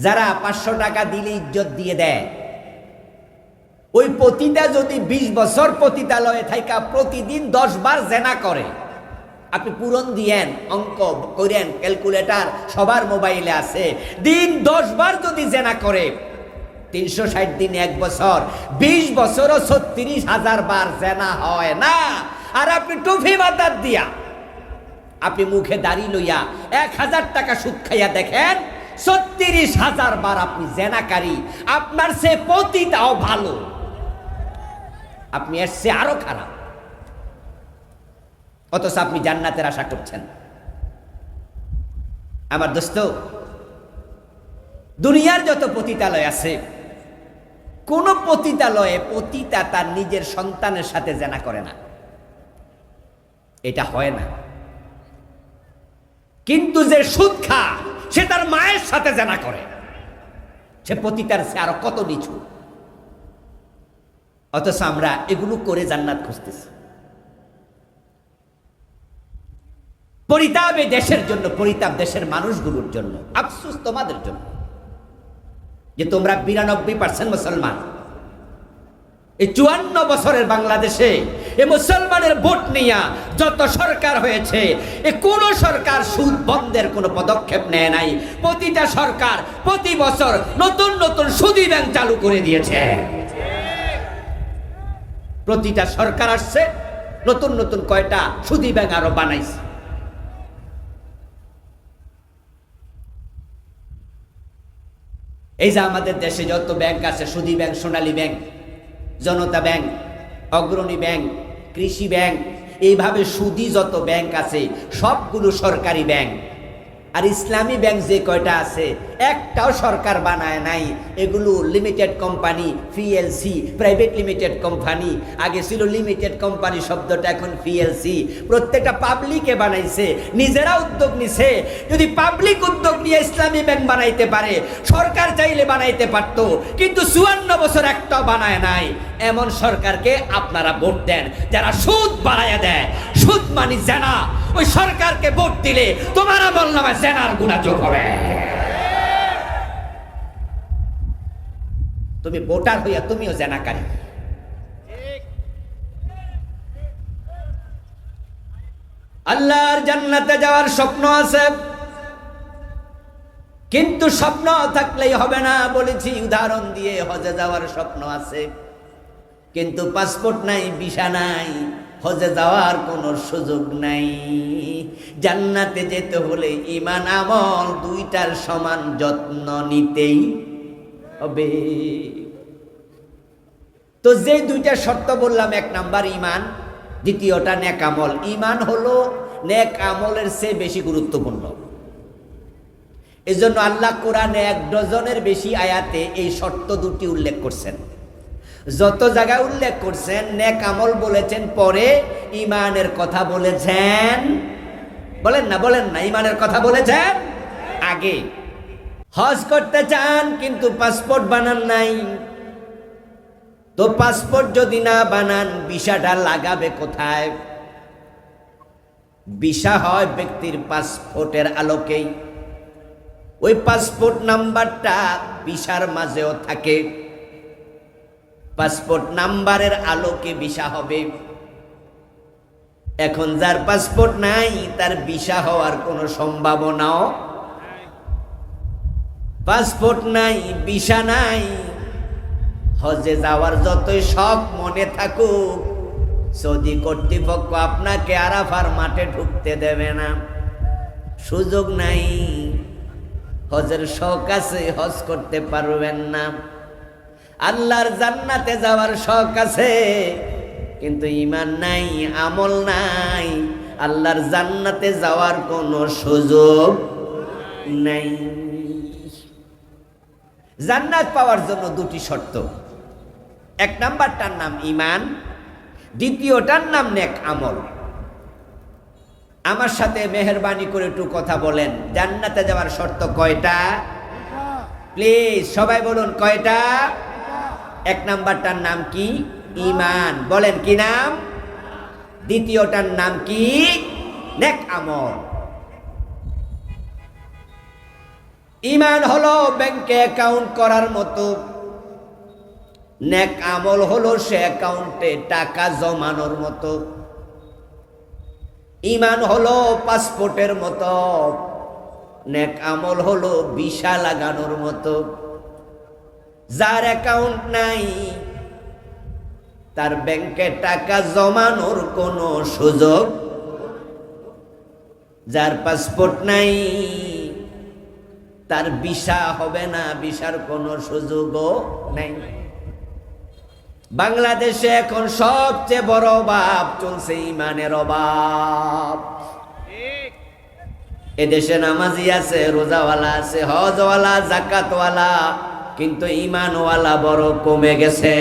যারা 500 টাকা দিলে ইজ্জত দিয়ে দেয়, ওই পতিতা যদি 20 বছর পতিতালয়ে থাকা প্রতিদিন 10 বার জেনা করে, আপনি পূরণ দিয়েন, অঙ্ক করেন, ক্যালকুলেটর সবার মোবাইলে আছে, দিন 10 বার যদি জেনা করে, 360 দিন 1 বছর, 20 বছরও 36,000 বার জেনা হয় না। আর আপনি টুফি মাথার দিয়া, আপনি মুখে দাড়ি লইয়া 1000 টাকা সুদ খাইয়া দেখেন, 36,000 বার আপনি জেনাকারী। আপনার সে পতিতাও ভালো, আপনি এর সে আরো খারাপ, অথচ আপনি জান্নাতের আশা করছেন। আমার দোস্ত, দুনিয়ার যত পতিতালয় আছে, কোন পতিতালয়ে পতিতা তার নিজের সন্তানের সাথে জেনা করে না, এটা হয় না। কিন্তু যে সুদ খা, সে তার মায়ের সাথে জেনা করে, সে পতিতার সে আরো কত নিচু। অথচ আমরা এগুলো করে জান্নাত খুঁজতেছি। পরিতাপ এই দেশের জন্য, পরিতাপ দেশের মানুষগুলোর জন্য, আফসোস তোমাদের জন্য যে তোমরা 92% মুসলমান। এই 54 বছরের বাংলাদেশে এই মুসলমানের ভোট নিয়ে যত সরকার হয়েছে, এ কোন সরকার সুদ বন্ধের কোনো পদক্ষেপ নেয় নাই। প্রতিটা সরকার প্রতি বছর নতুন নতুন সুদী ব্যাংক চালু করে দিয়েছে। প্রতিটা সরকার আসছে, নতুন নতুন কয়টা সুদী ব্যাংক আরো বানাইছে। এই যে আমাদের দেশে যত ব্যাংক আছে, সুদী ব্যাংক, সোনালী ব্যাংক, জনতা ব্যাংক, অগ্রণী ব্যাংক, কৃষি ব্যাংক, এইভাবে সুদী যত ব্যাংক আছে সবগুলো সরকারি ব্যাংক। আর ইসলামী ব্যাংক যে কয়টা আছে একটাও সরকার বানায় নাই, এগুলো limited company, PLC, private limited company. আগে ছিল লিমিটেড কোম্পানি শব্দটা, এখন পিএলসি। প্রত্যেকটা পাবলিকে বানাইছে, নিজেরা উদ্যোগ নিছে। যদি পাবলিক উদ্যোগ নিয়ে ইসলামী ব্যাংক বানাইতে পারে, সরকার চাইলে বানাইতে পারতো, কিন্তু 54 বছর একটাও বানায় নাই। এমন সরকারকে আপনারা ভোট দেন যারা সুদ বাড়াইয়া দেয়। সুদ মানি জেনা, ওই সরকারকে ভোট দিলে তোমার আমলনামায় জেনার গুনাহ যোগ হবে। তুমি ভোটার হইয়া তুমিও জেনাকারী। আল্লাহর জান্নাতে যাওয়ার স্বপ্ন আছে, কিন্তু স্বপ্ন থাকলেই হবে না। বলেছি উদাহরণ দিয়ে, হজে যাওয়ার স্বপ্ন আছে, কিন্তু পাসপোর্ট নাই, ভিসা নাই, হজে যাওয়ার কোনো সুযোগ নাই। জান্নাতে যেতে হলে ঈমান আমল দুইটার সমান যত্ন নিতেই হবে। তো যে দুইটা শর্ত বললাম, 1 নাম্বার ঈমান, দ্বিতীয়টা নেক আমল। ঈমান হলো নেক আমলের চেয়ে বেশি গুরুত্বপূর্ণ। এজন্য আল্লাহ কোরআনে 1 ডজনের বেশি আয়াতে এই শর্ত দুটি উল্লেখ করছেন। যত জায়গায় উল্লেখ করছেন, নেক আমল বলেছেন পরে, ঈমানের কথা বলেছেন, বলেন না, ঈমানের কথা বলেছেন আগে। হজ করতে চান কিন্তু পাসপোর্ট বানান নাই, তো পাসপোর্ট যদি না বানান, ভিসাটা লাগাবে কোথায়? ভিসা হয় ব্যক্তির পাসপোর্টের আলোকেই। ওই পাসপোর্ট নাম্বারটা ভিসার মাঝেও থাকে, পাসপোর্ট নাম্বারের আলোকে ভিসা হবে। এখন যার পাসপোর্ট নাই, তার ভিসা হওয়ার কোনো সম্ভাবনাও। পাসপোর্ট নাই, ভিসা নাই, হজে যাওয়ার যতই শখ মনে থাকুক, সৌদি কর্তৃপক্ষ আপনাকে আরাফার মাঠে ঢুকতে দেবে না, সুযোগ নাই। হজের শখ আছে, হজ করতে পারবেন না। আল্লাহর জান্নাতে যাওয়ার শখ আছে, কিন্তু ঈমান নাই, আমল নাই, আল্লাহর জান্নাতে যাওয়ার কোনো সুযোগ নাই। জান্নাত পাওয়ার জন্য দুটি শর্ত। 1 নাম্বারটার নাম ঈমান, দ্বিতীয়টার নাম নেক আমল। আমার সাথে মেহেরবানি করে একটু কথা বলেন, জান্নাতে যাওয়ার শর্ত কয়টা? প্লিজ সবাই বলুন কয়টা? 1 নাম্বারটার নাম কি? ঈমান। বলেন কি নাম? দ্বিতীয়টার নাম কি? নেক আমল। ঈমান হলো ব্যাংকে অ্যাকাউন্ট করার মতো, নেক আমল হলো সে অ্যাকাউন্টে টাকা জমানোর মতো। ঈমান হলো পাসপোর্টের মতো, নেক আমল হলো ভিসা লাগানোর মতো। যার অ্যাকাউন্ট নাই তার ব্যাংকে টাকা জমানোর কোনো সুযোগ, যার পাসপোর্ট নাই তার ভিসা হবে না, ভিসার কোনো সুযোগও নাই। বাংলাদেশে এখন সবচেয়ে বড় অভাব চলছে ঈমানের অভাব। এদেশে নামাজি আছে, রোজাওয়ালা আছে, হজওয়ালা, জাকাতওয়ালা, কিন্তু ঈমানওয়ালা বড় কমে গেছে।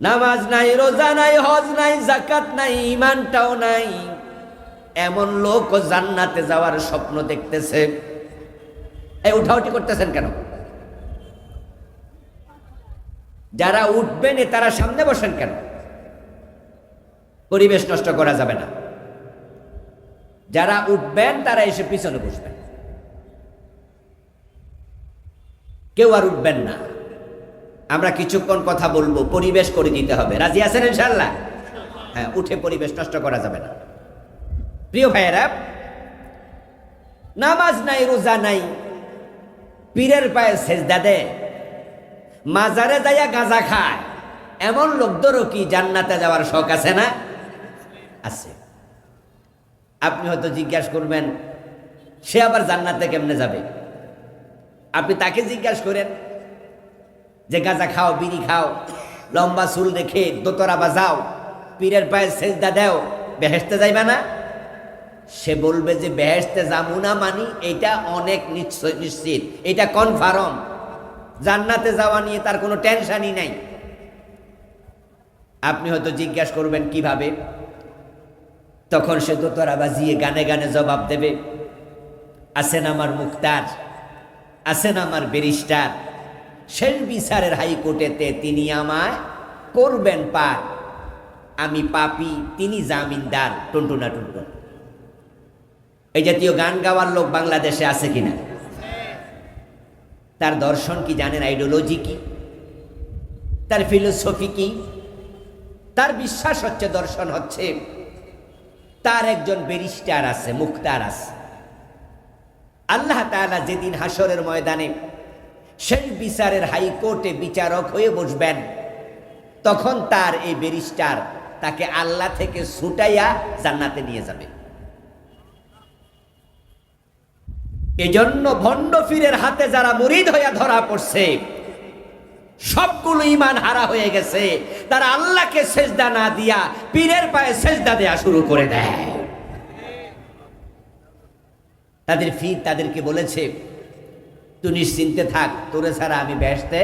নামাজ নাই, রোজা নাই, হজ নাই, জাকাত নাই, ঈমানটাও নাই। এমন লোক জান্নাতে যাওয়ার স্বপ্ন দেখতেছে। এই উঠাউঠি করতেছেন কেন? যারা উঠবেন তারা সামনে বসেন কেন? পরিবেশ নষ্ট করা যাবে না। যারা উঠবেন তারা এসে পিছনে বসবেন, কেউ আর উঠবেন না। আমরা কিছুক্ষণ কথা বলবো, পরিবেশ করে দিতে হবে। রাজি আছেন ইনশাআল্লাহ? হ্যাঁ, উঠে পরিবেশ নষ্ট করা যাবে না। প্রিয় ভাইয়েরা, নামাজ নাই, রোজা নাই, পীরের পায়ে সেজদা দেয়, মাজারে যাইয়া গাঁজা খায়, এমন লোকদেরও কি জান্নাতে যাওয়ার শখ আছে না? আছে। আপনি হয়তো জিজ্ঞাসা করবেন, সে আবার জান্নাতে কেমনে যাবে? আপনি তাকে জিজ্ঞাসা করেন যে গাঁজা খাও, বিড়ি খাও, লম্বা চুল রেখে দোতরা বাজাও, পীরের পায়ে সেজদা দেও, বেহেশতে যাইবা না? সে বলবে যে বেহেশতে যাবো না মানি এটা অনেক নিশ্চিত, এটা কনফার্ম, জান্নাতে যাওয়া নিয়ে তার কোনো টেনশনই নাই। আপনি হয়তো জিজ্ঞাসা করবেন কিভাবে? তখন সে দোতরা বাজিয়ে গানে গানে জবাব দেবে, আছেন আমার মুক্তার, আছেন আমার ব্যারিস্টার, শেষ বিচারের হাইকোর্টেতে তিনি আমায় করবেন পার, আমি পাপী, তিনি জামিনদার, টুনটুনা টুনটুন। এই জাতীয় গান গাওয়ার লোক বাংলাদেশে আছে কিনা? তার দর্শন কি জানেন? আইডিওলজি কি? তার ফিলোসফি কি? তার বিশ্বাস হচ্ছে, দর্শন হচ্ছে তার একজন ব্যারিস্টার আছে, মুক্তার আছে। আল্লাহ তাআলা যেদিন হাসরের ময়দানে সেই বিচারের হাইকোর্টে বিচারক হয়ে বসবেন, তখন তার এই ব্যারিস্টার তাকে আল্লাহ থেকে ছুটাইয়া জান্নাতে নিয়ে যাবে। এজন্য ভণ্ড পীরের হাতে যারা মুরিদ হইয়া ধরা পড়ছে, সবগুলো ঈমান হারা হয়ে গেছে। তারা আল্লাহকে সেজদা না দিয়া পীরের পায়ে সেজদা দেয়া শুরু করে দেয়। তাদের পীর তাদেরকে বলেছে, তুই নিশ্চিন্তে থাক, তোরে ছাড়া আমি বেহেশতে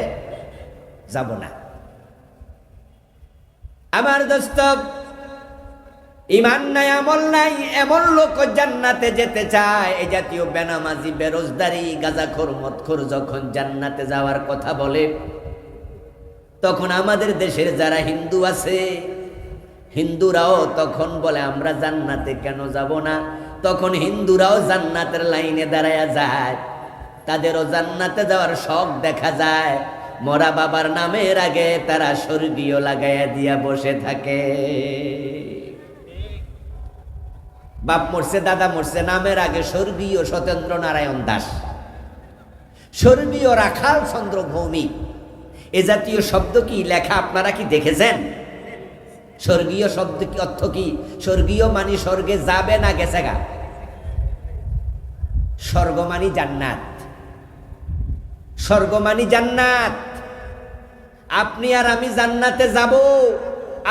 যাব না। আমার দোস্ত, ঈমান নাই, আমল নাই, এমন লোক জান্নাতে যেতে চায়। এই জাতীয় বেনামাজি, বেরোজগারি, গাঁজাখোর, মদখোর যখন জান্নাতে যাওয়ার কথা বলে, তখন আমাদের দেশের যারা হিন্দু আছে, হিন্দুরাও তখন বলে আমরা জান্নাতে কেন যাব না। তখন হিন্দুরাও জান্নাতের লাইনে দাঁড়ায়া যায়, তাদেরও জান্নাতে যাওয়ার শখ দেখা যায়। মরা বাবার নামের আগে তারা স্বর্গীয় লাগাইয়া দিয়া বসে থাকে। বাপ মরছে, দাদা মরছে, নামের আগে স্বর্গীয় সত্যেন্দ্র নারায়ণ দাস, স্বর্গীয় রাখাল চন্দ্র ভৌমিক, এ জাতীয় শব্দ কি লেখা আপনারা কি দেখেছেন? স্বর্গীয় শব্দ কি অর্থ কি? স্বর্গীয় মানি স্বর্গে যাবে না গেছে গা। স্বর্গ মানি জান্নাত, স্বর্গ মানি জান্নাত। আপনি আর আমি জান্নাতে যাব,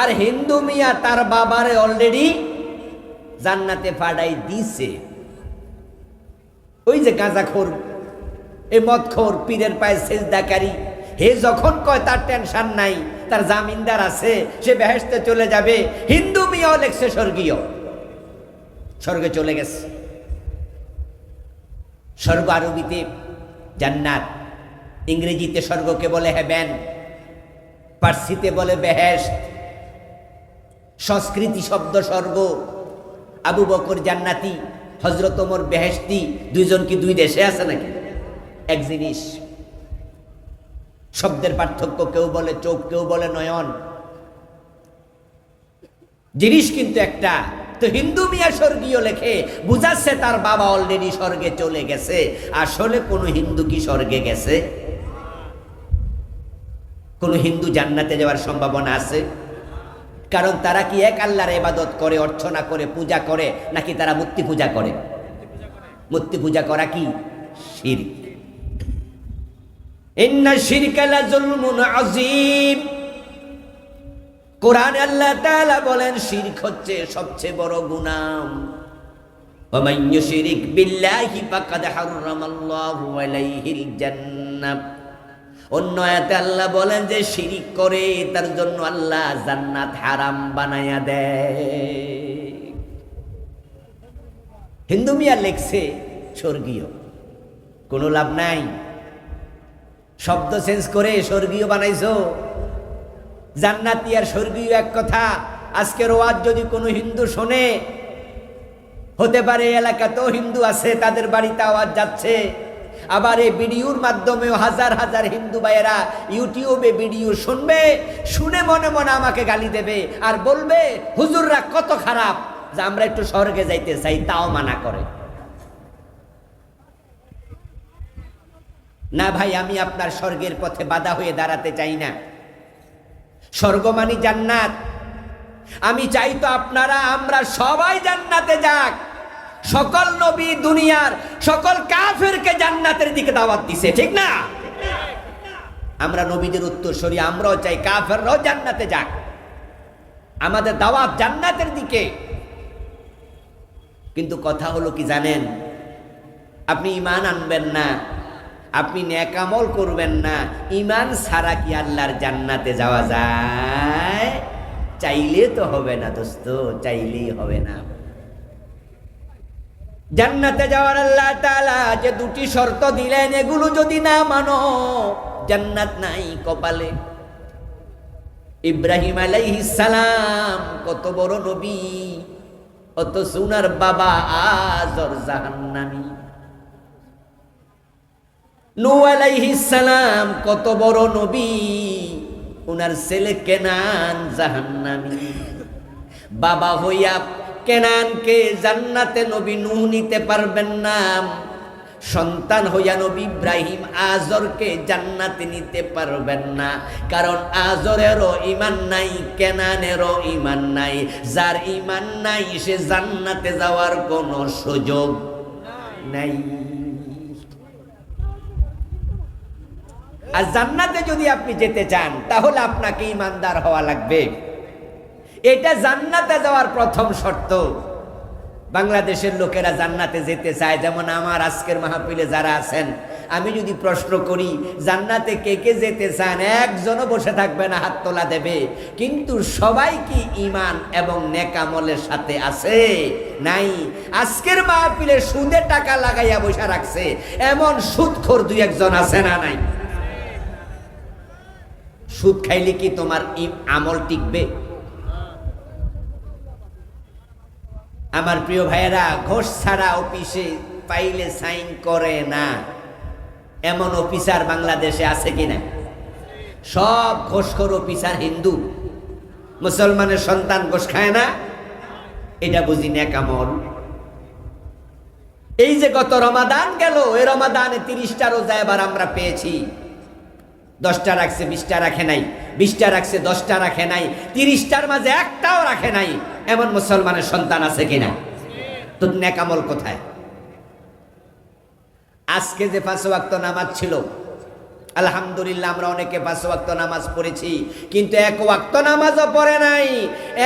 আর হিন্দু মিয়া তার বাবারে অলরেডি জান্নাতে ফাড়াই দিছে। ওই যে গাঁজাখোর, এ মদখোর, পীরের পায়ে সেজদাকারী, হে যখন কয় তার টেনশন নাই, তার জামিনদার আছে, সে বেহেশতে চলে যাবে। হিন্দু মিয়াও লেখছে স্বর্গীয়, স্বর্গে চলে গেছে। স্বর্গ আরবিতে জান্নাত, ইংরেজিতে স্বর্গকে বলে হেভেন, পার্সিতে বলে বেহেশত। সংস্কৃতি শব্দ স্বর্গ, আবু বকর জান্নাতি, হযরত ওমর বেহেশতি, দুইজন কি দুই দেশে আছে নাকি? এক জিনিস। শব্দের পার্থক্য, কেউ বলে চোখ, কেউ বলে নয়ন, জিনিস কিন্তু একটা। তো হিন্দু মিয়া স্বর্গীয় লেখে, বুঝাচ্ছে তার বাবা অলরেডি স্বর্গে চলে গেছে। আসলে কোন হিন্দু কি স্বর্গে গেছে? কোন হিন্দু জান্নাতে যাওয়ার সম্ভাবনা আছে? কারণ তারা কি এক আল্লাহর ইবাদত করে, অর্চনা করে, পূজা করে, নাকি তারা মূর্তি পূজা করে? মূর্তি পূজা করা কি শিরক। ইন্না শিরকা লাযুলমুন আযীম। কোরআনে আল্লাহ তাআলা বলেন শিরক হচ্ছে সবচেয়ে বড় গুনাহ। ওয়া মান ইউশরিক বিল্লাহি ফাকাদ হারামাল্লাহু আলাইহিল জান্নাহ। অন্য আয়াতে আল্লাহ বলেন যে শিরিক করে তার জন্য আল্লাহ জান্নাত হারাম বানায়া দেয়। হিন্দু মিয়া লেখছে স্বর্গীয়, কোনো লাভ নাই। শব্দ চেঞ্জ করে স্বর্গীয় বানাইছো। জান্নাতি আর স্বর্গীয় এক কথা। আজকের ওয়াজ যদি কোনো হিন্দু শোনে, হতে পারে এলাকাতেও হিন্দু আছে, তাদের বাড়িতে আওয়াজ যাচ্ছে। আবার এই ভিডিওর মাধ্যমেও হাজার হাজার হিন্দু ভাইয়েরা ইউটিউবে ভিডিও শুনবে, শুনে মনে মনে আমাকে গালি দেবে আর বলবে হুজুররা কত খারাপ যে আমরা একটু স্বর্গে যাইতে চাই, তাও মানা করে। না ভাই, আমি আপনার স্বর্গের পথে বাধা হয়ে দাঁড়াতে চাই না। স্বর্গ মানে জান্নাত। আমি চাই তো আপনারা আমরা সবাই জান্নাতে যাক। সকল নবী দুনিয়ার সকল কাফেরকে জান্নাতের দিকে দাওয়াত দিছে, ঠিক না? আমরা নবীদের উত্তরসূরি, আমরাও চাই কাফেররাও জান্নাতে যাক। আমাদের দাওয়াত জান্নাতের দিকে। কিন্তু কথা হলো কি জানেন, আপনি ঈমান আনবেন না, আপনি নেক আমল করবেন না, ঈমান ছাড়া কি আল্লাহর জান্নাতে যাওয়া যায়? চাইলে তো হবে না দোস্ত, চাইলেই হবে না। জান্নাতে যাওয়ার আল্লাহ তাআলা যে দুটি শর্ত দিলেন, এগুলো যদি না মানো জান্নাত নাই কপালে। ইব্রাহিম আলাইহিস সালাম কত বড় নবী, অথচ উনার বাবা আজর জাহান্নামী। নূহ আলাইহিস সালাম কত বড় নবী, উনার ছেলে কেনান জাহান্নামী। বাবা হইয়া কেনানকে জান্নাতে নবী নূহ নিতে পারবেন না, সন্তান হইয়া নবী ইব্রাহিম আজরকে জান্নাতে নিতে পারবেন না। কারণ আজরেরও ঈমান নাই, কেনানেরও ঈমান নাই। যার ঈমান নাই সে জান্নাতে যাওয়ার কোনো সুযোগ নাই। আর জান্নাতে যদি আপনি যেতে চান তাহলে আপনাকে ঈমানদার হওয়া লাগবে। এটা জান্নাতে যাওয়ার প্রথম শর্ত। বাংলাদেশের লোকেরা জান্নাতে যেতে চায়, যেমন আমার আজকের মাহফিলে যারা আছেন, আমি যদি প্রশ্ন করি জান্নাতে কে কে যেতে চান, একজনও বসে থাকবে না, হাত তোলা দেবে। কিন্তু সবাই কি ঈমান এবং নেক আমলের সাথে আছে? নাই। আজকের মাহফিলে সুদে টাকা লাগাইয়া বসে রাখছে এমন সুদখোর দুই একজন আছে না নাই? সুদ খাইলে কি তোমার আমল টিকবে? আমার প্রিয় ভাইয়েরা, ঘোষ ছাড়া অফিসে পাইলে সাইন করে না এমন অফিসার বাংলাদেশে আছে কিনা? সব ঘোষখোর অফিসার হিন্দু। মুসলমানের সন্তান ঘোষ খায় না, এটা বুঝি নেক আমল। এই যে গত রমাদান গেল, এই রমাদানে 30টা রোজা এবার আমরা পেয়েছি। 10টা রাখছে, 20টা রাখে নাই, 20টা রাখছে, 10টা রাখে নাই, 30টার মাঝে একটাও রাখে নাই এমন মুসলমানের সন্তান আছে কিনা? তো নেক আমল কোথায়? আজকে যে 5 ওয়াক্ত নামাজ ছিল, আলহামদুলিল্লাহ আমরা অনেকে 5 ওয়াক্ত নামাজ পড়েছি, কিন্তু 1 ওয়াক্ত নামাজও পড়ে নাই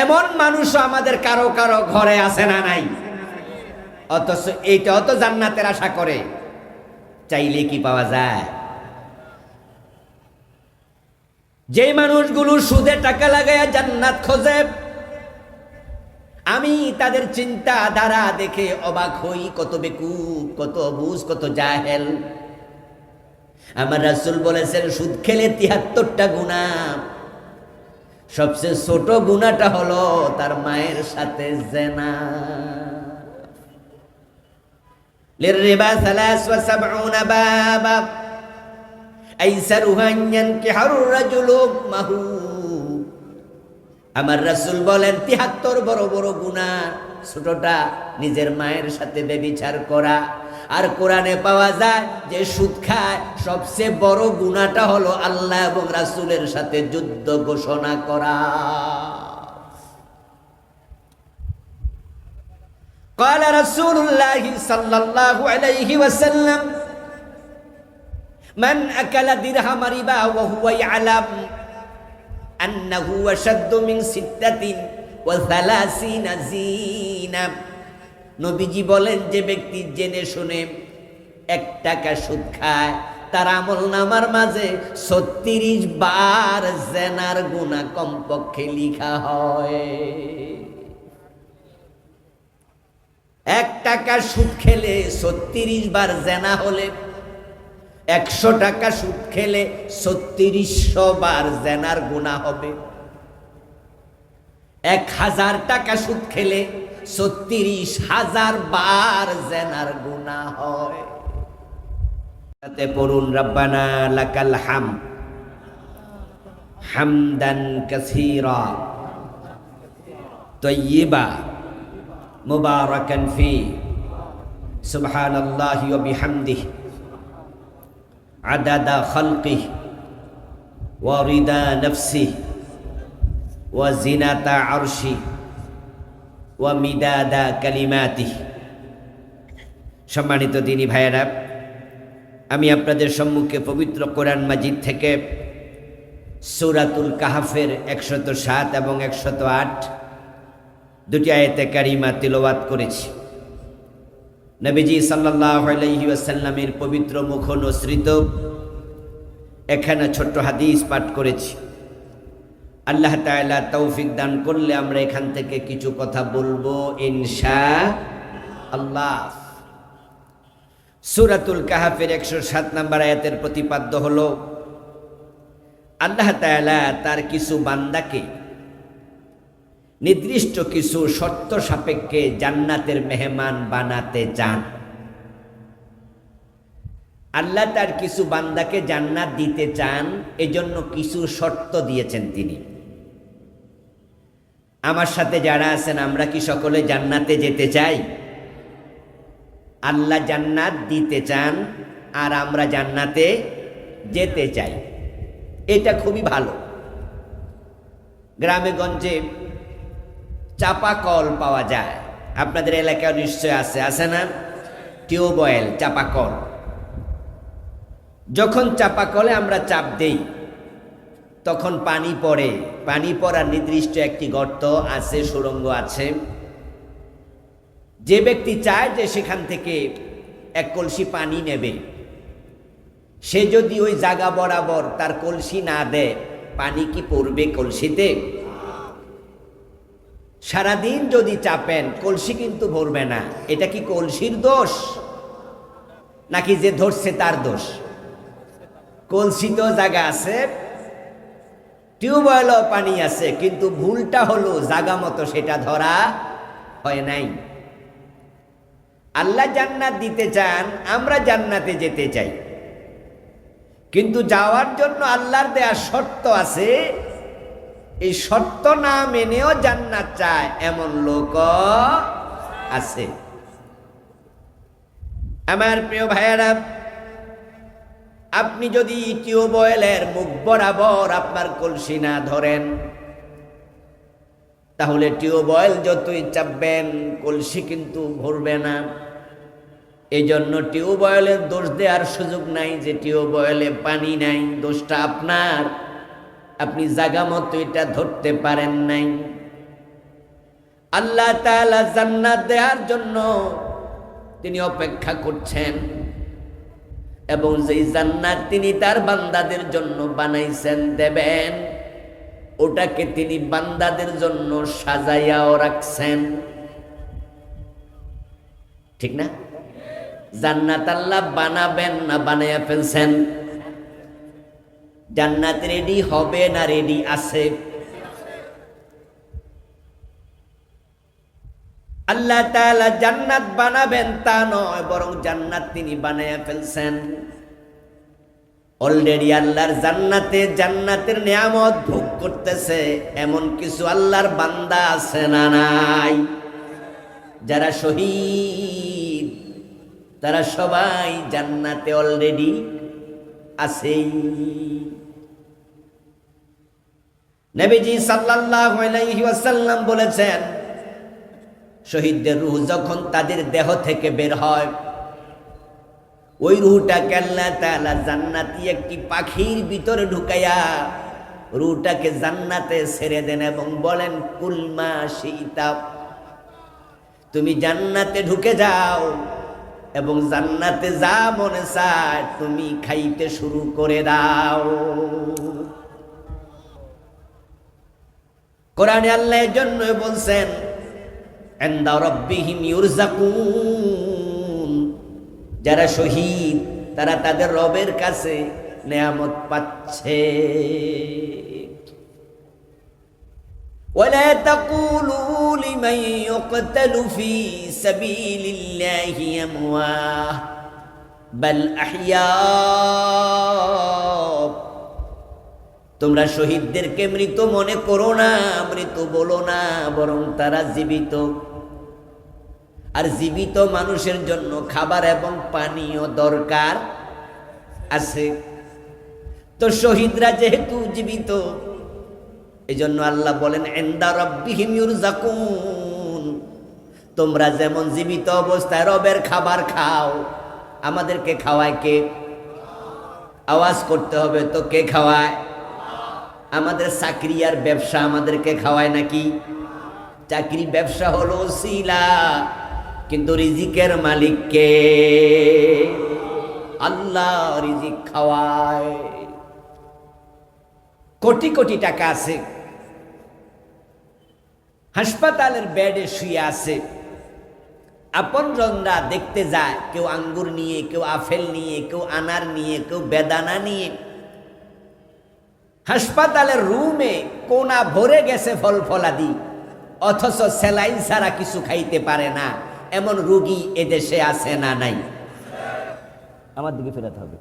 এমন মানুষও আমাদের কারো কারো ঘরে আছে না নাই? অথচ এইটাও তো জান্নাতের আশা করে। চাইলে কি পাওয়া যায়? যে মানুষগুলো সুদে টাকা লাগায়া জান্নাত খোঁজে, আমি তাদের চিন্তা ধারা দেখে অবাক হই। কত বেকুব, কত অবুঝ, কত জাহেল। আমার রাসূল বলেছেন সুদ খেলে 73টা গুনাহ, সবচেয়ে ছোট গুনাহটা হলো তার মায়ের সাথে জিনা। লিররিবা 73 বাবা আইসারুহা আন ইয়ানকিহার রাজুলু উম্মাহু। আমার রাসূল বলেন 73 বড় বড় গুনাহ, ছোটটা নিজের মায়ের সাথে ব্যভিচার করা। আর কোরআনে পাওয়া যায় যে সুদ খায় সবচেয়ে বড় গুনাহটা হলো আল্লাহ এবং রাসূলের সাথে যুদ্ধ ঘোষণা করা। قال رسول الله صلى الله عليه وسلم من أكل درهم ربا وهو يعلم أنه أشد من 36 زينة। নবীজি বলেন যে ব্যক্তি জেনে শুনে 1 টাকা সুদ খায় তার আমলনামার মাঝে 36 বার জেনার গুনাহ কমপক্ষে লিখা হয়। 1 টাকা সুদ খেলে 36 বার জেনা হলে 100 টাকা সুদ খেলে 3600 বার জেনার গুনাহ হবে। 1000 টাকা সুদ খেলে 36,000 বার জেনার গুনাহ হয়। তাতে পড়ুন রব্বানা লাকাল হামদ হামদান কাসীরা তাইয়্যিবা মুবারাকান ফি সুবহানাল্লাহি ওয়া বিহামদিহি আদাদা খালকিহি ওয়া রিদা নাফসিহি ওয়া জিনাতা আরশিহি ওয়া মিদাদা কালিমাতিহি। সম্মানিত দিনী ভাইয়েরা, আমি আপনাদের সম্মুখে পবিত্র কোরআন মাজিদ থেকে সূরাতুল কাহফের 107 এবং 108 দুটি আয়াতে কারিমা তিলাওয়াত করেছি। নবীজি সাল্লাল্লাহু আলাইহি ওয়াসাল্লামের পবিত্র মুখ অনুসৃত এখানে ছোট্ট হাদিস পাঠ করেছি। আল্লাহ তাআলা তৌফিক দান করলে আমরা এখান থেকে কিছু কথা বলবো ইনশাআল্লাহ। সূরাতুল কাহফের 107 নম্বর আয়াতের প্রতিপাদ্য হলো আল্লাহ তাআলা তার কিছু বান্দাকে নির্দিষ্ট কিছু শর্ত সাপেক্ষে জান্নাতের মেহমান বানাতে চান। আল্লাহ তার কিছু বান্দাকে জান্নাত দিতে চান, এজন্য কিছু শর্ত দিয়েছেন তিনি। আমার সাথে যারা আছেন আমরা কি সকলে জান্নাতে যেতে চাই? আল্লাহ জান্নাত দিতে চান আর আমরা জান্নাতে যেতে চাই, এটা খুবই ভালো। গ্রামে গঞ্জে চাপা কল পাওয়া যায়, আপনাদের এলাকায় নিশ্চয় আছে না? টিউবওয়েল, চাপা কল। যখন চাপা কলে আমরা চাপ দেই তখন পানি পড়ে। পানি পড়ার নির্দিষ্ট একটি গর্ত আছে, সুড়ঙ্গ আছে। যে ব্যক্তি চায় যে সেখান থেকে 1 কলসি পানি নেবে, সে যদি ওই জায়গা বরাবর তার কলসি না দেয়, পানি কি পড়বে কলসিতে? সারাদিন যদি চাপেন কলসি কিন্তু ভরবে না। এটা কি কলসির দোষ নাকি যে ধরছে তার দোষ? কলসি তো জায়গা আছে, টিউবওয়েলও পানি আছে, কিন্তু ভুলটা হলো জায়গা মতো সেটা ধরা হয় নাই। আল্লাহ জান্নাত দিতে চান, আমরা জান্নাতে যেতে চাই, কিন্তু যাওয়ার জন্য আল্লাহর দেয়া শর্ত আছে। এই শর্ত না মেনেও জান্নাত চায় এমন লোক আছে। আমার প্রিয় ভাইয়েরা, আপনি যদি টিউবওয়েলের মুখ বরাবর আপনার কলসি না ধরেন, তাহলে টিউবওয়েল যতই চাপবেন কলসি কিন্তু ভরবে না। এই জন্য টিউবওয়েলের দোষ দেওয়ার সুযোগ নাই যে টিউবওয়েলে পানি নাই, দোষটা আপনার। আপনি জায়গা মতো এটা ধরতে পারেন নাই। আল্লাহ তাআলা জান্নাত দেওয়ার জন্য তিনি অপেক্ষা করছেন, এবং যেই জান্নাত তিনি তার বান্দাদের জন্য বানাইছেন দেবেন, ওটাকে তিনি বান্দাদের জন্য সাজাইয়াও রাখছেন। ঠিক না? জান্নাত আল্লাহ বানাবেন না বানাইয়া ফেলছেন? জান্নাত রেডি হবে না রেডি আছে? আল্লাহ তাআলা জান্নাত বানাবেন তা নয়, বরং জান্নাত তিনি বানায়া ফেলছেন। অলরেডি আল্লাহর জান্নাতে জান্নাতের নিয়ামত ভোগ করতেছে এমন কিছু আল্লাহর বান্দা আছে না নাই? যারা শহীদ তারা সবাই জান্নাতে অলরেডি আছেই। নবীজি সাল্লাল্লাহু আলাইহি ওয়াসাল্লাম বলেছেন, শহীদদের রূহ যখন তাদের দেহ থেকে বের হয়, ওই রূহটাকে আল্লাহ তাআলা জান্নাতি একটি পাখির ভিতরে ঢুকাইয়া রূহটাকে জান্নাতে ছেড়ে দেন এবং বলেন, কুলমা শিতা, তুমি জান্নাতে ঢুকে যাও এবং জান্নাতে যা মনে চায় তুমি খাইতে শুরু করে দাও। কোরআনে আল্লাহ এর জন্য বলছেন, ইনদা রাব্বিহিম ইউরযাকুন, যারা শহীদ তারা তাদের রবের কাছে নেয়ামত পাচ্ছে। ওয়ালা তাকুলু লিমান ইউকতালু ফি সাবিলিল্লাহি আমওয়াত বাল আহইয়া, তোমরা শহীদদেরকে মৃত মনে করো না, মৃত বলো না, বরং তারা জীবিত। আর জীবিত মানুষের জন্য খাবার এবং পানীয় দরকার আছে। তো শহীদরা যেহেতু জীবিত, এজন্য আল্লাহ বলেন, ইনদা রাব্বিহিম ইউরযাকুন, তোমরা যেমন জীবিত অবস্থায় রবের খাবার খাও। আমাদেরকে খাওয়ায় কে? আওয়াজ করতে হবে তো, কে খাওয়ায়? আমাদের চাকরি আর ব্যবসা আমাদেরকে খাওয়ায় নাকি? চাকরি ব্যবসা হলো ওসিলা, কিন্তু রিজিকের মালিক কে? আল্লাহ রিজিক খাওয়ায়। কোটি কোটি টাকা আছে, হাসপাতালের বেডে শুয়ে আছে, আপনজনরা দেখতে যায়, কেউ আঙ্গুর নিয়ে, কেউ আপেল নিয়ে, কেউ আনার নিয়ে, কেউ বেদানা নিয়ে। হাসপাতালের রুমে কোনা ভরে গেছে ফল ফলাদি, অথচ স্যালাইন ছাড়া কিছু খাইতে পারে না। এমন রোগী এদেশে আছে না নাই? আমার দিকে ফেরাতে হবে।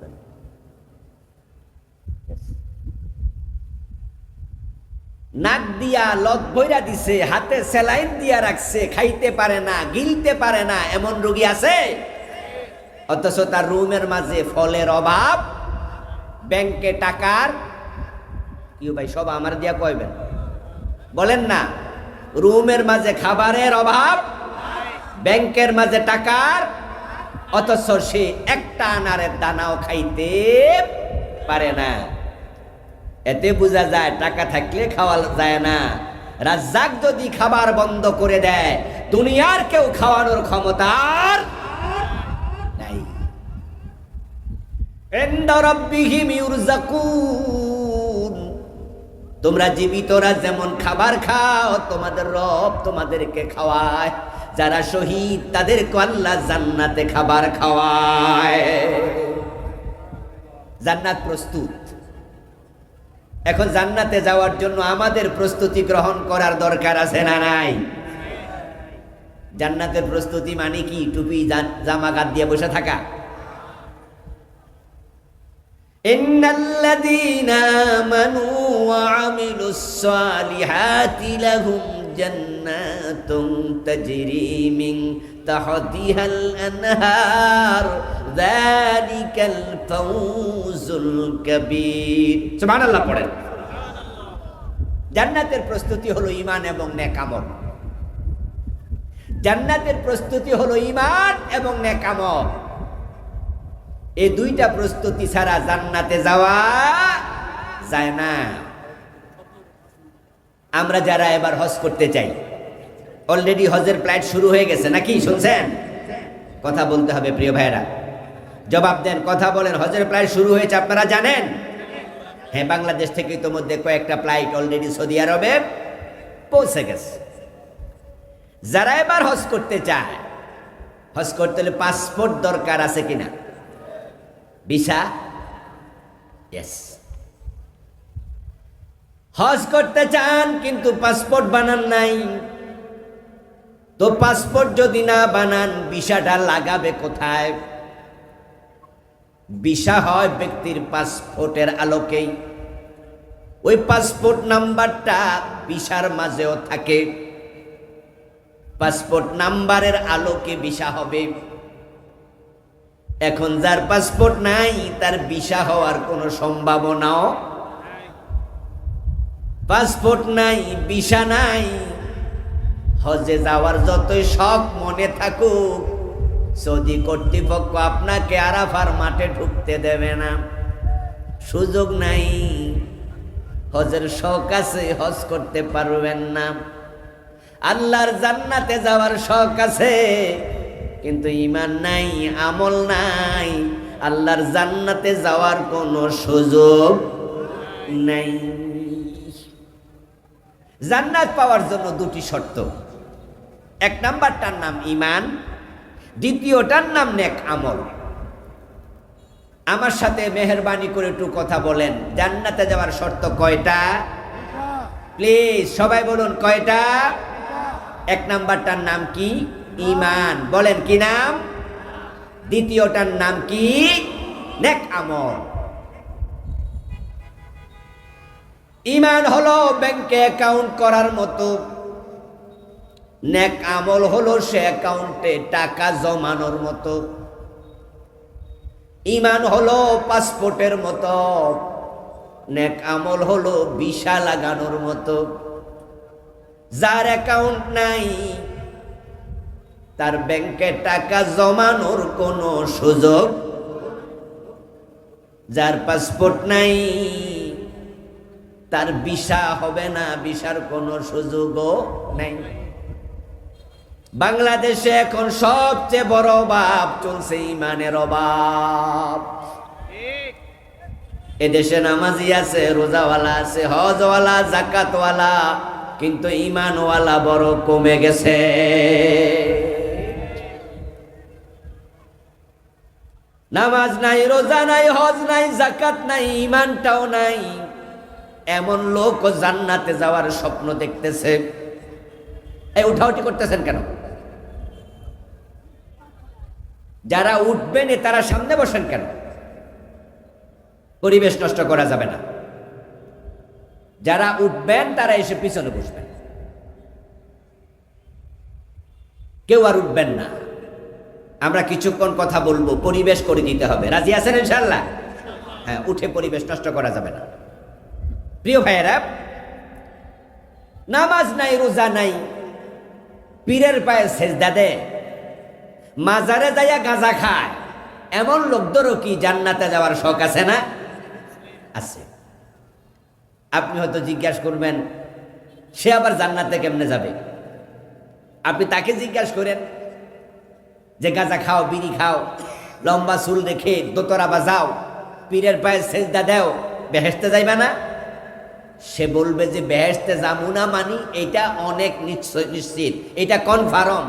নাক দিয়া লত বইরা দিছে, হাতে স্যালাইন দিয়া রাখছে, খাইতে পারে না, গিলতে পারে না, এমন রোগী আছে। অথচ তার রুমের মাঝে ফলের অভাব, ব্যাংকে টাকার কি ভাই, সব আমার দিয়া কইবেন, বলেন না। রুমের মাঝে খাবারের অভাব, ব্যাংকের মাঝে টাকার, অথচ সে একটা আনারের দানাও খাইতে পারে না। এতে বোঝা যায় টাকা থাকলে খাওয়া যায় না। রাজ্জাক যদি খাবার বন্ধ করে দেয়, দুনিয়ার কেউ খাওয়ানোর ক্ষমতা নাই। ইনদা রাব্বিহিম ইউরযাকুন, তোমরা জীবিতরা যেমন খাবার খাও, তোমাদের রব তোমাদেরকে খাওয়ায়। যারা শহীদ তাদেরকে আল্লাহ জান্নাতে খাবার খাওয়ায়। জান্নাত প্রস্তুত। এখন জান্নাতে যাওয়ার জন্য আমাদের প্রস্তুতি গ্রহণ করার দরকার আছে না নাই? জান্নাতের প্রস্তুতি মানে কি? টুপি জামা গাদ দিয়ে বসে থাকা? ইন্নাল্লাযীনা আমানু ওয়া আমিলুস সালিহাতি লাহুম জান্নাতুন তাজরি মিন তাহতিহাল আনহার যালিকাল ফাওজুল কাবীর। সুবহানাল্লাহ পড়েন। জান্নাতের প্রস্তুতি হলো ঈমান এবং নেক আমল। জান্নাতের প্রস্তুতি হলো ঈমান এবং নেক আমল। এই দুইটা প্রস্তুতি ছাড়া জান্নাতে যাওয়া যায় না। আমরা যারা এবার হজ করতে চাই, অলরেডি হজের ফ্লাইট শুরু হয়ে গেছে নাকি? শুনছেন? কথা বলতে হবে প্রিয় ভাইরা, জবাব দেন, কথা বলেন। হজের ফ্লাইট শুরু হয়েছে আপনারা জানেন? হ্যাঁ, বাংলাদেশ থেকে ইতোমধ্যে কয়েকটা ফ্লাইট অলরেডি সৌদি আরবে পৌঁছে গেছে। যারা এবার হজ করতে চায়, হজ করতে হলে পাসপোর্ট দরকার আছে কিনা? ভিসা? ইয়েস। হজ করতে চান কিন্তু পাসপোর্ট বানান নাই, তো পাসপোর্ট যদি না বানান ভিসাটা লাগাবে কোথায়? ভিসা হয় ব্যক্তির পাসপোর্টের আলোকেই। ওই পাসপোর্ট নাম্বারটা ভিসার মাঝেও থাকে। পাসপোর্ট নাম্বারের আলোকে ভিসা হবে। এখন যার পাসপোর্ট নাই তার ভিসা হওয়ার কোনো সম্ভাবনাও। পাসপোর্ট নাই, ভিসা নাই, হজে যাওয়ার যতই শখ মনে থাকুক, সৌদি কর্তৃপক্ষ আপনাকে আরাফার মাঠে ঢুকতে দেবে না, সুযোগ নাই। হজের শখ আছে, হজ করতে পারবেন না। আল্লাহর জান্নাতে যাওয়ার শখ আছে, কিন্তু ঈমান নাই, আমল নাই, আল্লাহর জান্নাতে যাওয়ার কোনো সুযোগ নাই। জান্নাত পাওয়ার জন্য দুটি শর্ত। এক নাম্বারটার নাম ঈমান, দ্বিতীয়টার নাম নেক আমল। আমার সাথে মেহেরবানি করে একটু কথা বলেন, জান্নাতে যাওয়ার শর্ত কয়টা? প্লিজ সবাই বলুন কয়টা? এক নাম্বারটার নাম কি? ঈমান। বলেন কি নাম? দ্বিতীয়টার নাম কি? নেক আমল। ঈমান হলো ব্যাংকে অ্যাকাউন্ট করার মতো, নেক আমল হলো সে অ্যাকাউন্টে টাকা জমানোর মতো। ঈমান হলো পাসপোর্টের মতো, নেক আমল হলো ভিসা লাগানোর মতো। যার অ্যাকাউন্ট নাই তার ব্যাংকে টাকা জমানোর কোনো সুযোগ, যার পাসপোর্ট নাই তার ভিসা হবে না, ভিসার কোনো সুযোগও নাই। বাংলাদেশে এখন সবচেয়ে বড় অভাব চলছে ঈমানের অভাব। এদেশে নামাজি আছে, রোজাওয়ালা আছে, হজওয়ালা, যাকাতওয়ালা, কিন্তু ঈমানওয়ালা বড় কমে গেছে। নামাজ নাই, রোজা নাই, হজ নাই, যাকাত নাই, ঈমানটাও নাই। এমন লোক জান্নাতে যাওয়ার স্বপ্ন দেখতেছে। এই উঠাউঠি করতেছেন কেন? যারা উঠবেন তারা সামনে বসেন কেন? পরিবেশ নষ্ট করা যাবে না। যারা উঠবেন তারা এসে পিছনে বসবেন, কেউ আর উঠবেন না। আমরা কিছুক্ষণ কথা বলবো, পরিবেশ করে দিতে হবে। রাজি আছেন ইনশাআল্লাহ? হ্যাঁ, উঠে পরিবেশ নষ্ট করা যাবে না। প্রিয় ভাইয়েরা, নামাজ নাই, রোজা নাই, পীরের পায়ে সেজদা দেয়, মাজারে যাইয়া গাঁজা খায়, এমন লোকদেরও কি জান্নাতে যাওয়ার শখ আছে না? আছে। আপনি হয়তো জিজ্ঞাসা করবেন, সে আবার জান্নাতে কেমনে যাবে? আপনি তাকে জিজ্ঞাসা করেন যে গাঁজা খাও, বিড়ি খাও, লম্বা চুল রেখে দোতরা বাজাও, পীরের পায়ে সেজদা দেও, বেহেশতে যাইবা না? সে বলবে যে বেহেশতে যাবো না, মানি এটা অনেক নিশ্চিত, এটা কনফার্ম,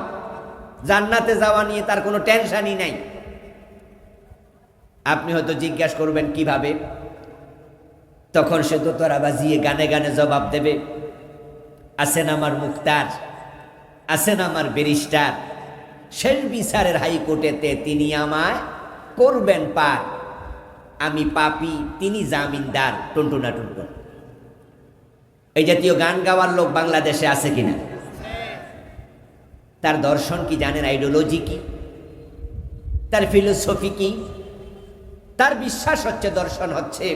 জান্নাতে যাওয়া নিয়ে তার কোনো টেনশনই নাই। আপনি হয়তো জিজ্ঞাসা করবেন কিভাবে? তখন সে দোতরা বাজিয়ে গানে গানে জবাব দেবে, আছেন আমার মুক্তার, আছেন আমার ব্যারিস্টার, শেষ বিচারের হাইকোর্টেতে তিনি আমায় করবেন পার, আমি পাপী, তিনি জামিনদার, টুনটুনা টুনটুন। এই জাতীয় গান গাওয়ার লোক বাংলাদেশে আছে কিনা? তার দর্শন কি জানেন? আইডিওলজি কি, তার ফিলোসফি কি? তার বিশ্বাস হচ্ছে, দর্শন হচ্ছে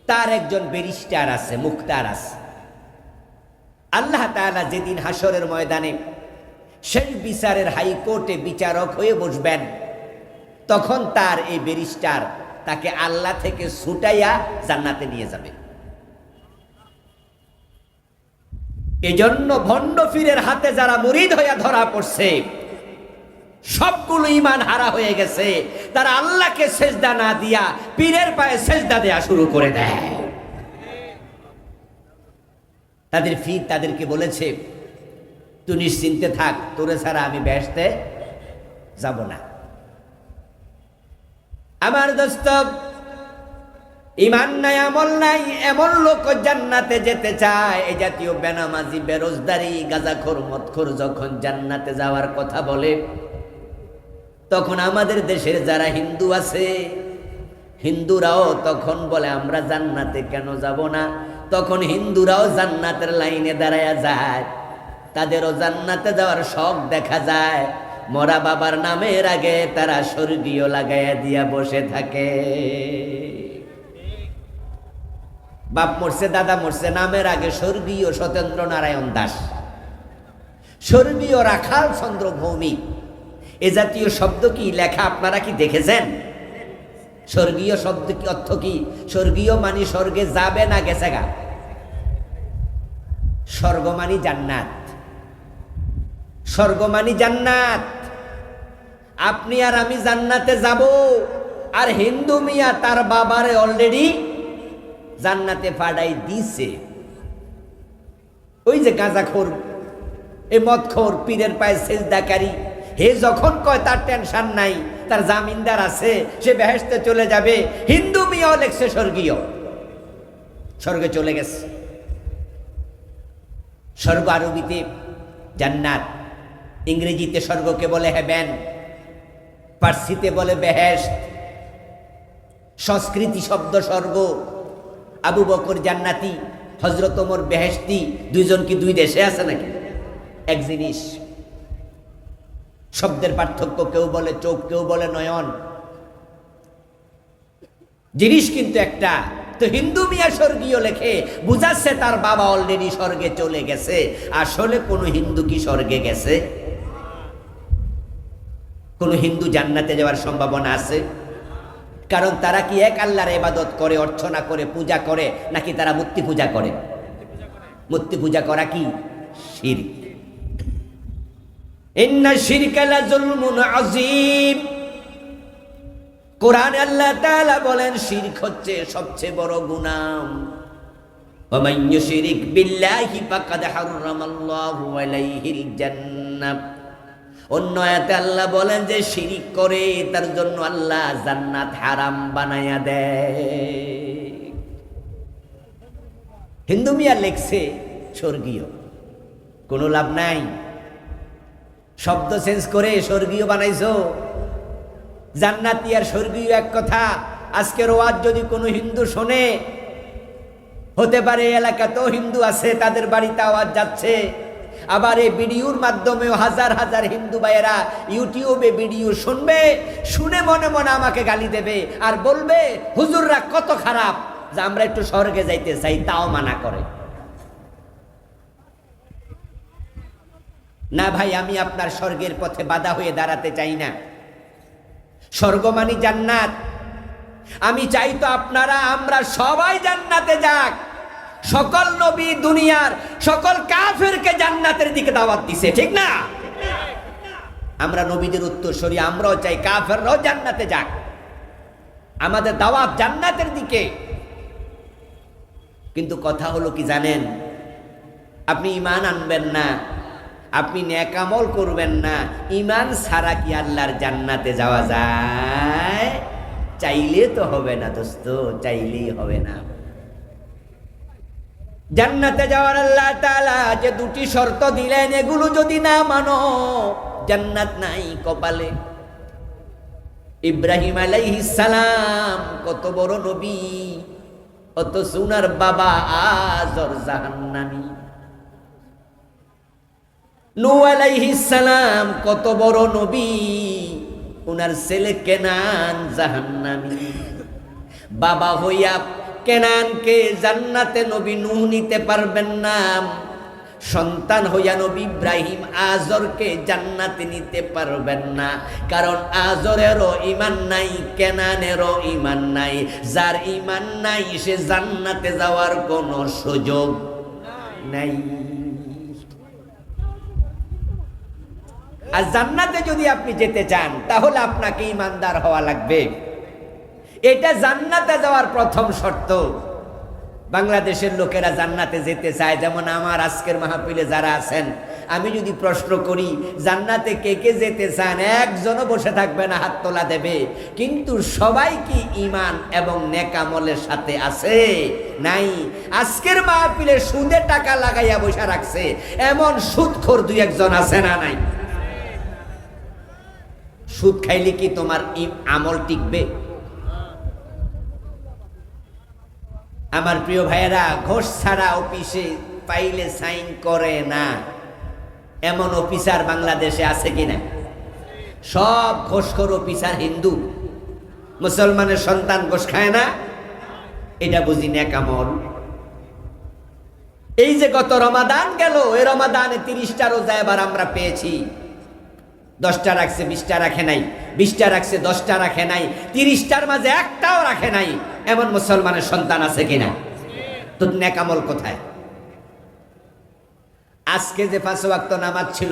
তার একজন ব্যারিস্টার আছে, মুক্তার আছে। আল্লাহ তাআলা যেদিন হাসরের ময়দানে শেষ বিচারের হাইকোর্টে বিচারক হয়ে বসবেন, তখন তার এই ব্যারিস্টার তাকে আল্লাহ থেকে ছুটাইয়া জান্নাতে নিয়ে যাবে। এজন্য ভণ্ড পীরের হাতে যারা মুরিদ হইয়া ধরা পড়ছে, সবগুলো ঈমান হারা হয়ে গেছে। তারা আল্লাহকে সেজদা না দিয়া পীরের পায়ে সেজদা দেয়া শুরু করে দেয়। তাদের পীর তাদেরকে বলেছে, তুই নিশ্চিন্তে থাক, তোরে ছাড়া আমি বেহেশতে যাব না। আমার দোস্ত, ইমান নাই, আমল নাই, এমন লোক জান্নাতে যেতে চায়। এই জাতীয় বেনামাজি, বেরোজগারি, গাঁজাখোর, মদখোর যখন জান্নাতে যাওয়ার কথা বলে, তখন আমাদের দেশের যারা হিন্দু আছে, হিন্দুরাও তখন বলে আমরা জান্নাতে কেন যাব না। তখন হিন্দুরাও জান্নাতের লাইনে দাঁড়ায়া যায়, তাদেরও জান্নাতে যাওয়ার শখ দেখা যায়। মরা বাবার নামের আগে তারা স্বর্গীয় লাগাইয়া দিয়া বসে থাকে। বাপ মরছে, দাদা মরছে, নামের আগে স্বর্গীয় সত্যেন্দ্র নারায়ণ দাস, স্বর্গীয় রাখাল চন্দ্র ভৌমিক, এ জাতীয় শব্দ কি লেখা আপনারা কি দেখেছেন? স্বর্গীয় শব্দ কি অর্থ কি? স্বর্গীয় মানি স্বর্গে যাবে না গেছে গা। স্বর্গ মানি জান্নাত, স্বর্গ মানি জান্নাত। আপনি আর আমি জান্নাতে যাব, আর হিন্দু মিয়া তার বাবারে অলরেডি জান্নাতে পাঠাই দিছে। ওই যে গাঁজাখোর, এ মদখোর, পীরের পায়ে সেজদাকারী, হে যখন কয় তার টেনশন নাই, তার জামিনদার আছে, সে বেহেশতে চলে যাবে। হিন্দু মিয়াও লেখছে স্বর্গীয়, স্বর্গে চলে গেছে। স্বর্গ আরবিতে জান্নাত, ইংরেজিতে স্বর্গকে বলে হেভেন, পার্সিতে বলে বেহেশত, সংস্কৃতি শব্দ স্বর্গ। আবু বকর জান্নাতি, হযরত ওমর বেহেশতি, দুইজন কি দুই দেশে আছে নাকি? এক জিনিস। শব্দের পার্থক্য, কেউ বলে চোখ, কেউ বলে নয়ন, জিনিস কিন্তু একটা। তো হিন্দু মিয়া স্বর্গীয় লেখে, বুঝাচ্ছে তার বাবা অলরেডি স্বর্গে চলে গেছে। আসলে কোন হিন্দু কি স্বর্গে গেছে? কোন হিন্দু জান্নাতে যাওয়ার সম্ভাবনা আছে? কারণ তারা কি এক আল্লাহর ইবাদত করে, অর্চনা করে, পূজা করে, নাকি তারা মূর্তি পূজা করে? মূর্তি পূজা করা কি শিরক। ইন্না শিরকা লাযুলমুন আযীম। কোরআনে আল্লাহ তাআলা বলেন শিরক হচ্ছে সবচেয়ে বড় গুনাহ। ওয়া মান ইউশরিক বিল্লাহি ফাকাদ হারামাল্লাহু আলাইহিল জান্নাহ। অন্য আয়াতে আল্লাহ বলেন যে শিরিক করে তার জন্য আল্লাহ জান্নাত হারাম বানায়া দেয়। হিন্দু মিয়া লেখছে স্বর্গীয়, কোনো লাভ নাই। শব্দ চেঞ্জ করে স্বর্গীয় বানাইছো। জান্নাতি আর স্বর্গীয় এক কথা। আজকের ওয়াজ যদি কোনো হিন্দু শোনে, হতে পারে এলাকাতেও হিন্দু আছে, তাদের বাড়িতে আওয়াজ যাচ্ছে। আবার এই ভিডিওর মাধ্যমেও হাজার হাজার হিন্দু ভাইয়েরা ইউটিউবে ভিডিও শুনবে, শুনে মনে মনে আমাকে গালি দেবে আর বলবে হুজুররা কত খারাপ, যে আমরা একটু স্বর্গে যাইতে চাই তাও মানা করে। না ভাই, আমি আপনার স্বর্গের পথে বাধা হয়ে দাঁড়াতে চাই না। স্বর্গ মানি জান্নাত। আমি চাই তো আপনারা আমরা সবাই জান্নাতে যাক। সকল নবী দুনিয়ার সকল কাফেরকে জান্নাতের দিকে দাওয়াত দিছে, ঠিক না? আমরা নবীদের উত্তরসূরি, আমরাও চাই কাফেররাও জান্নাতে যাক। আমাদের দাওয়াত জান্নাতের দিকে। কিন্তু কথা হলো কি জানেন, আপনি ঈমান আনবেন না, আপনি নেক আমল করবেন না, ঈমান ছাড়া কি আল্লাহর জান্নাতে যাওয়া যায়? চাইলে তো হবে না দোস্ত, চাইলেই হবে না। জান্নাতে যাওয়ার আল্লাহ তাআলা যে দুটি শর্ত দিলেন, এগুলো যদি না মানো জান্নাত নাই কপালে। ইব্রাহিম আলাইহিস সালাম কত বড় নবী, অত সুনার বাবা আজর জাহান্নামী। নূহ আলাইহিস সালাম কত বড় নবী, উনার ছেলে কেনান জাহান্নামী। বাবা হইয়া কেনানকে জান্নাতে নবী নূহ নিতে পারবেন না, সন্তান হইয়া নবী ইব্রাহিম আজরকে জান্নাতে নিতে পারবেন না। কারণ আজরেরও ঈমান নাই, কেনানেরও ঈমান নাই। যার ঈমান নাই সে জান্নাতে যাওয়ার কোনো সুযোগ নাই। আর জান্নাতে যদি আপনি যেতে চান তাহলে আপনাকে ঈমানদার হওয়া লাগবে। এটা জান্নাতে যাওয়ার প্রথম শর্ত। বাংলাদেশের লোকেরা জান্নাতে যেতে চায়, যেমন আমার আজকের মাহফিলে যারা আছেন, আমি যদি প্রশ্ন করি জান্নাতে কে কে যেতে চান, একজনও বসে থাকবে না, হাত তোলা দেবে। কিন্তু সবাই কি ঈমান এবং নেক আমলের সাথে আছে? নাই। আজকের মাহফিলে সুদে টাকা লাগাইয়া বসে রাখছে এমন সুদখোর দুই একজন আছে না নাই? সুদ খাইলে কি তোমার আমল টিকবে? আমার প্রিয় ভাইয়েরা, ঘোষ ছাড়া অফিসে পাইলে সাইন করে না এমন অফিসার বাংলাদেশে আছে কিনা? সব ঘোষখোর অফিসার হিন্দু। মুসলমানের সন্তান ঘোষ খায় না, এটা বুঝি নেক আমল। এই যে গত রমাদান গেল, এই রমাদানে 30টা রোজা এবার আমরা পেয়েছি। 10টা রাখছে, 20টা রাখে নাই, 20টা রাখছে, 10টা রাখে নাই, 30টার মাঝে একটাও রাখে নাই এমন মুসলমানের সন্তান আছে কিনা? তো নেক আমল কোথায়? আজকে যে 5 ওয়াক্ত নামাজ ছিল,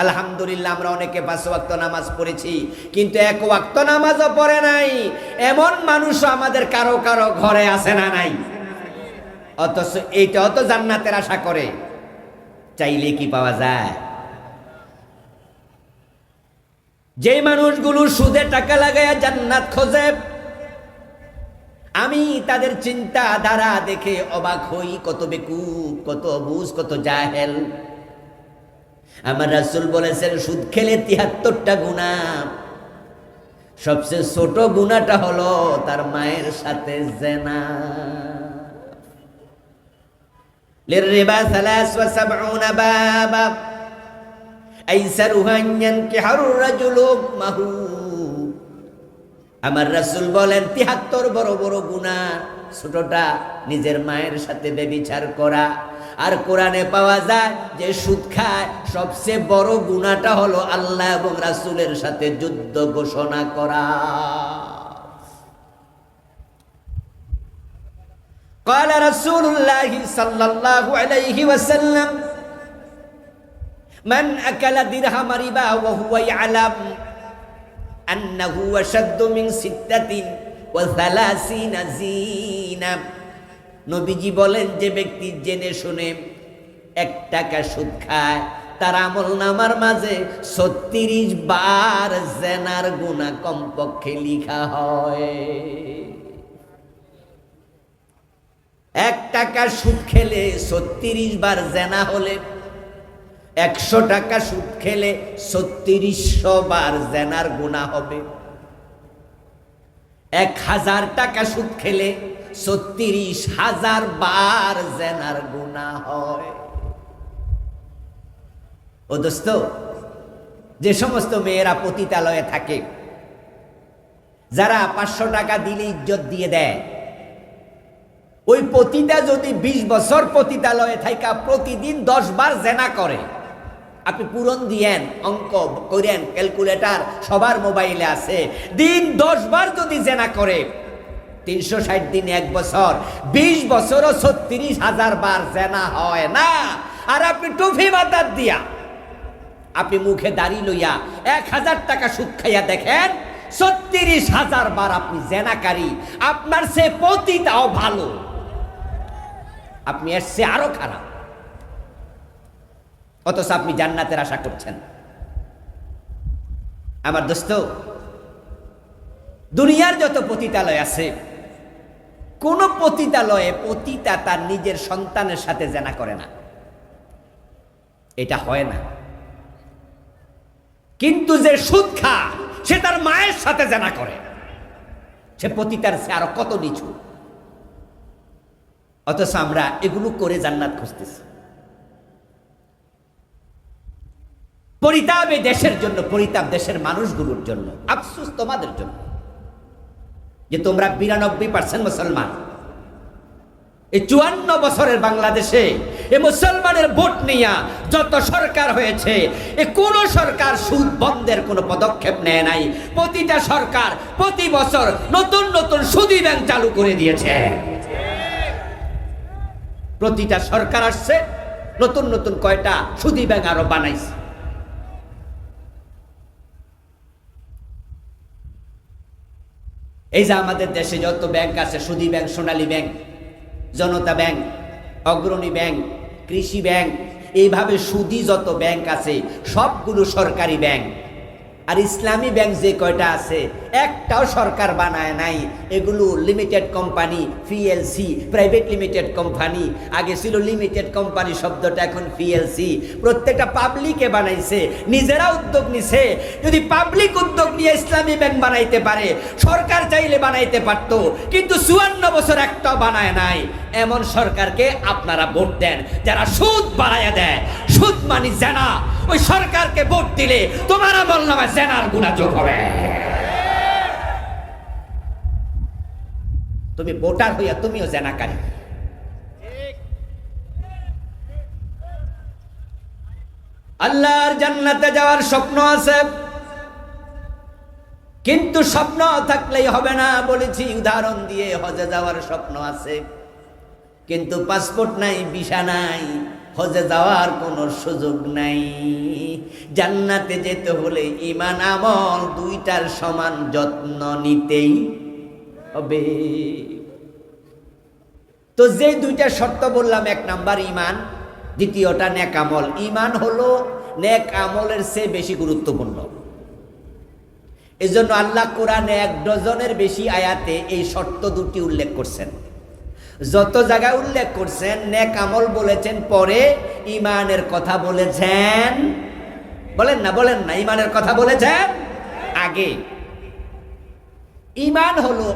আলহামদুলিল্লাহ আমরা অনেকে 5 ওয়াক্ত নামাজ পড়েছি, কিন্তু 1 ওয়াক্ত নামাজও পড়ে নাই এমন মানুষও আমাদের কারো কারো ঘরে আছে না নাই? অথচ এইটাও তো জান্নাতের আশা করে, চাইলে কি পাওয়া যায়? যে মানুষগুলো সুদে টাকা লাগায়া জান্নাত খোঁজে, আমি তাদের চিন্তা ধারা দেখে অবাক হই। কত বেকুব, কত অবুঝ, কত জাহেল। আমার রাসূল বলেছেন সুদ খেলে 73টা গুনাহ, সবচেয়ে ছোট গুনাহটা হলো তার মায়ের সাথে জিনা। লিররিবা 73 বাবা আইসারুহা আন ইয়ানকিহার রাজুলু মাহু। আমার রাসূল বলেন 73 বড় বড় গুনাহ, ছোটটা নিজের মায়ের সাথে ব্যভিচার করা। আর কোরআনে পাওয়া যায় যে সুদ খায় সবচেয়ে বড় গুনাহটা হলো আল্লাহ এবং রাসূলের সাথে যুদ্ধ ঘোষণা করা। قال رسول الله صلى الله عليه وسلم من أكل درهم ربا وهو يعلم أنه أشد من 36 জিনা। নবীজি বলেন যে ব্যক্তি জেনে শুনে 1 টাকা সুদ খায় তার আমলনামার মাঝে 36 বার জিনার গুনাহ কমপক্ষে লিখা হয়। 1 টাকা সুদ খেলে 36 বার জিনা হলে 100 টাকা সুদ খেলে 3600 বার জিনার গুনাহ হবে। 1000 টাকা সুদ খেলে 36,000 বার জিনার গুনাহ হয়। ও দোস্ত, যে সমস্ত মেয়েরা পতিতালয়ে থাকে, যারা 500 টাকা দিলে ইজ্জত দিয়ে দেয়, ওই পতিতা যদি 20 বছর পতিতালয়ে থাকা প্রতিদিন 10 বার জিনা করে, আপনি পূরণ দিয়েন, অঙ্ক করেন, ক্যালকুলেটর সবার মোবাইলে আছে, দিন 10 বার যদি জিনা করে 360 দিন 1 বছর, 20 বছরও 36,000 বার জিনা হয় না। আর আপনি টুফি মাথার দিয়া, আপনি মুখে দাড়ি লইয়া 1000 টাকা সুদ খাইয়া দেখেন 36,000 বার আপনি জিনাকারী। আপনার সে পতিতাও ভালো, আপনি এর চেয়ে আরো খারাপ, অথচ আপনি জান্নাতের আশা করছেন। আমার দোস্ত, দুনিয়ার যত পতিতালয় আছে, কোন পতিতালয়ে পতিতা তার নিজের সন্তানের সাথে জিনা করে না, এটা হয় না। কিন্তু যে সুদ খায় সে তার মায়ের সাথে জিনা করে, সে পতিতার চেয়ে আরো কত নিচু। অথচ আমরা এগুলো করে জান্নাত খুঁজতেছি। পরিতাপ এই দেশের জন্য, পরিতাপ দেশের মানুষগুলোর জন্য, আফসোস তোমাদের জন্য যে তোমরা 92% মুসলমান। এই 54 বছরের বাংলাদেশে এই মুসলমানের ভোট নিয়ে যত সরকার হয়েছে, এ কোন সরকার সুদ বন্ধের কোনো পদক্ষেপ নেয় নাই। প্রতিটা সরকার প্রতি বছর নতুন নতুন সুদী ব্যাংক চালু করে দিয়েছে। প্রতিটা সরকার আসছে, নতুন নতুন কয়টা সুদী ব্যাংক আরো বানাইছে। এই যে আমাদের দেশে যত ব্যাংক আছে, সুদী ব্যাংক, সোনালী ব্যাংক, জনতা ব্যাংক, অগ্রণী ব্যাংক, কৃষি ব্যাংক, এইভাবে সুদি যত ব্যাংক আছে সবগুলো সরকারি ব্যাংক। আর ইসলামী ব্যাংক যে কয়টা আছে একটাও সরকার বানায় নাই, এগুলো limited company, PLC, private limited company. আগে ছিল লিমিটেড কোম্পানি শব্দটা, এখন পিএলসি। প্রত্যেকটা পাবলিকে বানাইছে, নিজেরা উদ্যোগ নিছে। যদি পাবলিক উদ্যোগ নিয়ে ইসলামী ব্যাংক বানাইতে পারে, সরকার চাইলে বানাইতে পারত, কিন্তু 54 বছর একটাও বানায় নাই। এমন সরকারকে আপনারা ভোট দেন যারা সুদ বাড়াইয়া দেয়। সুদ মানি জানা, ওই সরকারকে ভোট দিলে তোমার আমল নামে জেনার গুনাহ যোগ হবে। তুমি ভোটার হইয়া তুমিও জেনাকারী। আল্লাহর জান্নাতে যাওয়ার স্বপ্ন আছে, কিন্তু স্বপ্ন থাকলেই হবে না। বলেছি উদাহরণ দিয়ে, হজে যাওয়ার স্বপ্ন আছে কিন্তু পাসপোর্ট নাই, ভিসা নাই, হজে যাওয়ার কোনো সুযোগ নাই। জান্নাতে যেতে হলে ঈমান আমল দুইটার সমান যত্ন নিতেই হবে। তো যে দুইটা শর্ত বললাম, এক নাম্বার ঈমান, দ্বিতীয়টা নেক আমল। ঈমান হলো নেক আমলের চেয়ে বেশি গুরুত্বপূর্ণ। এজন্য আল্লাহ কোরআনে 1 ডজনের বেশি আয়াতে এই শর্ত দুটি উল্লেখ করছেন। যত জায়গায় উল্লেখ করছেন নেক আমল বলেছেন পরে, ঈমানের কথা বলেছেন, বলেন না ঈমানের কথা বলেছেন আগে। ঈমান হলো